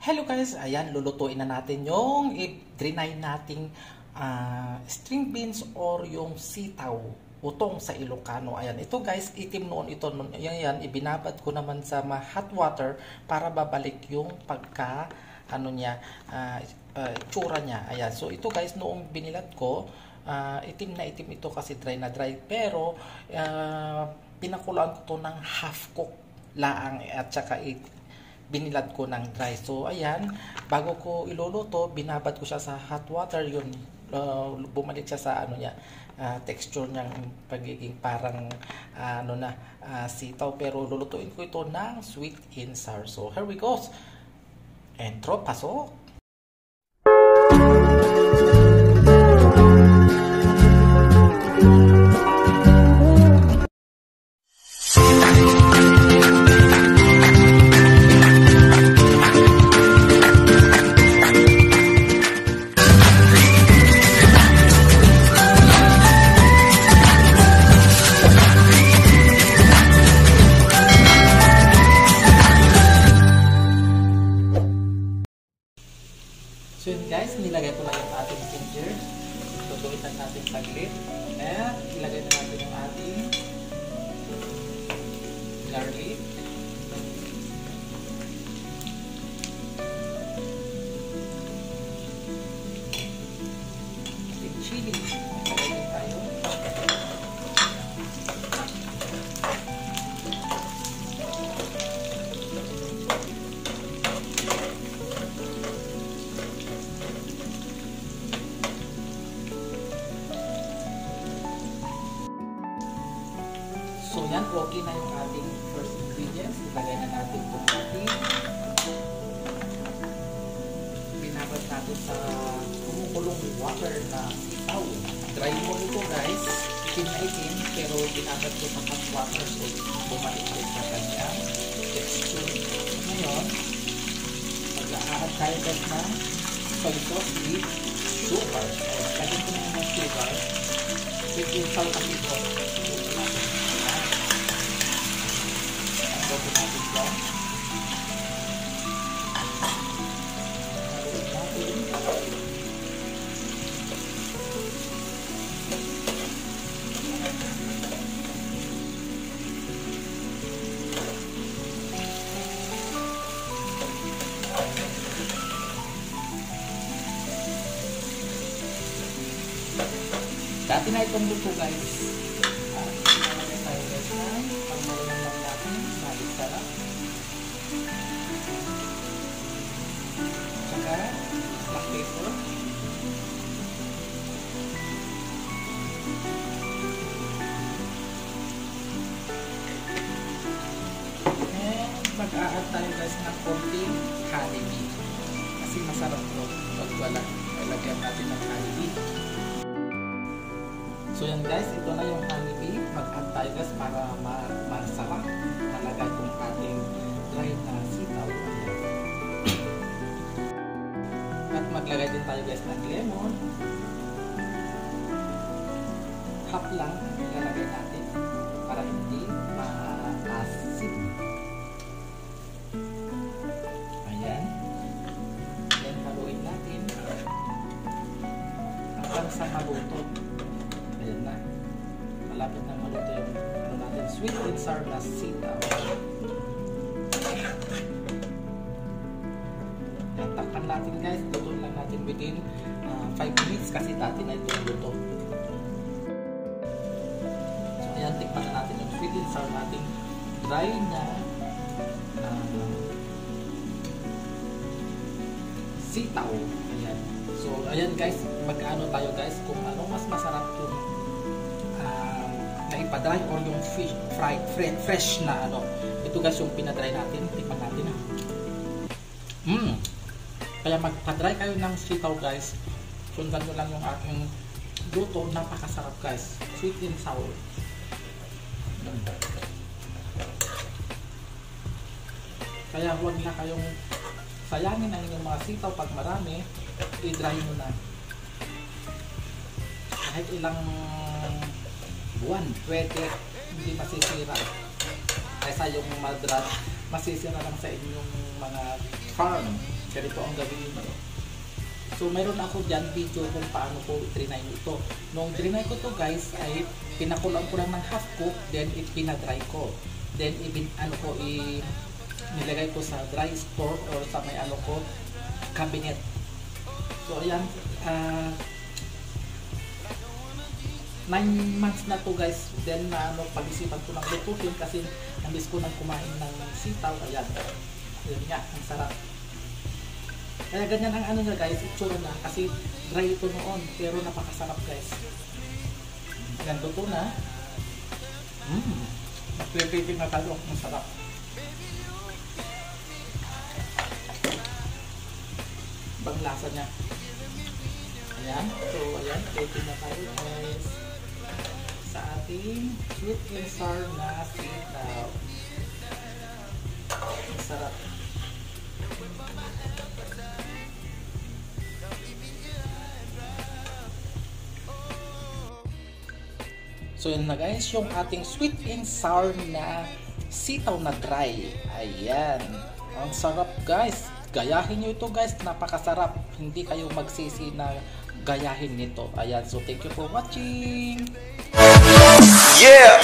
Hello guys, ayan, lulutuin na natin yung i-drenay nating string beans or yung sitaw, utong sa Ilocano. Ayan, ito guys, itim noon ito. Yan, ibinabad ko naman sa hot water para babalik yung tsura niya. Ayan, so ito guys, noong binilad ko, itim na itim ito kasi dry na dry. Pero, pinakulaan ko to ng half cook laang at saka binilad ko ng dry. So ayan, bago ko iluluto, binabad ko siya sa hot water. Yun, bumalik siya sa texture niyang pagiging parang sitaw. Pero lulutuin ko ito ng sweet and sour. So here we go. Entro, pasok. So yun guys, nilagay ko na yung ating ginger. Tutuin lang natin saglit. At ilagay na natin yung ating garlic. Ating chili. Ilagay din tayo. So yan, okay na yung ating first ingredients. Ilagay na natin itong ating binabad natin sa kumukulong water na sitaw. Dry mo ito guys, itim na itim, pero binabad ko sa hot water so bumalik din sa kanyang texture. Ngayon, mag-a-add tayo guys ng soy sauce with sugar. Lagyan ko na yung sugar. With yung salt na ito. Natin dyan. Dati na itong luto guys. Nalagay tayo guys na pagmalunan lang natin. Malit sarap. Tsaka black pepper. And mag-a-add tayo guys ng konting honey. Kasi masarap ito pag wala. Ilagyan natin ng honey. So yan guys, ito na yung honey bee. Mag-add tayo guys para masarap. Malagay kong ating dry na sitaw. At maglagay din tayo guys ng lemon. Half lang ilalagay natin para hindi maasim. Ayan. Then haluin natin hanggang sa maluto. Ayan na. Malapit na maluto yung natin sweet and sour na sitaw. Ayan, takpan natin guys. Lutuin lang natin within 5 minutes kasi dati na ito yung luto. So ayan, tikman na natin yung sweet and sour nating dry na sitaw. Ayan. So ayan guys, mag-ano tayo guys kung ano mas masarap yung ipadry or yung fresh na ito guys yung pinadry natin. Tikman natin ha. Kaya magpadry kayo ng sitaw guys. Sundan nyo lang yung aking luto. Napakasarap guys, sweet and sour. Kaya huwag na kayong sayangin ang inyong mga sitaw. Pag marami, i-dry mo na kahit ilang buwan pwede, hindi masisira. Kaysa yung masisira lang sa inyong mga farm. Ganito ang gawin nyo. So mayroon ako dyan video kung paano ko trinay ito. Nung trinay ko to guys ay pinakulang ko lang ng half cook, then pinadry ko. Then nilagay ko sa dry store or sa may cabinet. So ayan, 9 months na to guys. Then pag-isipan ko ng lutuin kasi nambis ko nang kumain ng sitaw. Ayan, yun nga, ang sarap. Kaya ganyan ang niya guys, itsura na kasi dry ito noon pero napakasarap guys. Ayan, luto na. Magpipipig na tayo, ang sarap. Bang lasa niya. Ayan, so ayan, pipig na tayo guys sa ating sweet and sour na sitaw. Ang sarap. So yun na guys, yung ating sweet and sour na sitaw na dry. Ayan. Ang sarap guys. Gayahin nyo ito guys. Napakasarap. Hindi kayo magsisi na gayahin nito. Ayan. So thank you for watching. Yeah!